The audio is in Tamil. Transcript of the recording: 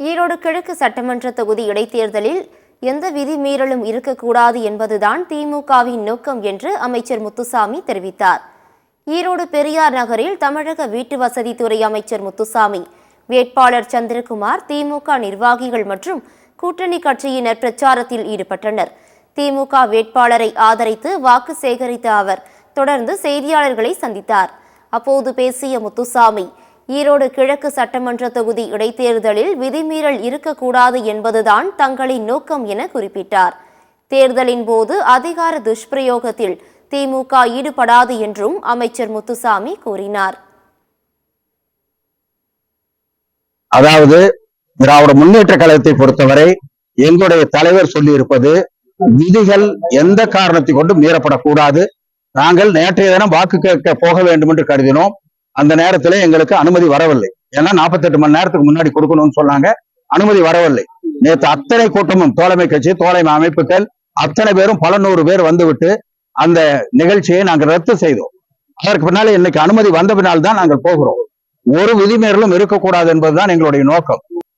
ஈரோடு கிழக்கு சட்டமன்ற தொகுதி இடைத்தேர்தலில் எந்த விதிமீறலும் இருக்கக்கூடாது என்பதுதான் திமுகவின் நோக்கம் என்று அமைச்சர் முத்துசாமி தெரிவித்தார். ஈரோடு பெரியார் நகரில் தமிழக வீட்டு வசதித்துறை அமைச்சர் முத்துசாமி, வேட்பாளர் சந்திரகுமார், திமுக நிர்வாகிகள் மற்றும் கூட்டணி கட்சியினர் பிரச்சாரத்தில் ஈடுபட்டனர். திமுக வேட்பாளரை ஆதரித்து வாக்கு சேகரித்த அவர் தொடர்ந்து செய்தியாளர்களை சந்தித்தார். அப்போது பேசிய முத்துசாமி, ஈரோடு கிழக்கு சட்டமன்ற தொகுதி இடைத்தேர்தலில் விதிமீறல் இருக்கக்கூடாது என்பதுதான் தங்களின் நோக்கம் என குறிப்பிட்டார். தேர்தலின் போது அதிகார துஷ்பிரயோகத்தில் திமுக ஈடுபடாது என்றும் அமைச்சர் முத்துசாமி கூறினார். அதாவது திராவிட முன்னேற்ற கழகத்தை பொறுத்தவரை எங்களுடைய தலைவர் சொல்லியிருப்பது, விதிகள் எந்த காரணத்தை கொண்டு மீறப்படக்கூடாது. நாங்கள் நேற்றைய தினம் வாக்கு கேட்க போக வேண்டும் என்று கருதினோம். அந்த நேரத்தில் எங்களுக்கு அனுமதி வரவில்லை. ஏன்னா 48 மணி நேரத்துக்கு முன்னாடி கொடுக்கணும்னு சொன்னாங்க. அனுமதி வரவில்லை. நேற்று அத்தனை கூட்டமும், தோழமை கட்சி, தோழமை அமைப்புகள் அத்தனை பேரும் பல நூறு பேர் வந்துவிட்டு அந்த நிகழ்ச்சியை நாங்கள் ரத்து செய்தோம். அதற்கு பின்னால இன்னைக்கு அனுமதி வந்த பின்னால் தான் நாங்கள் போகிறோம். ஒரு விதிமீறலும் இருக்கக்கூடாது என்பதுதான் எங்களுடைய நோக்கம்.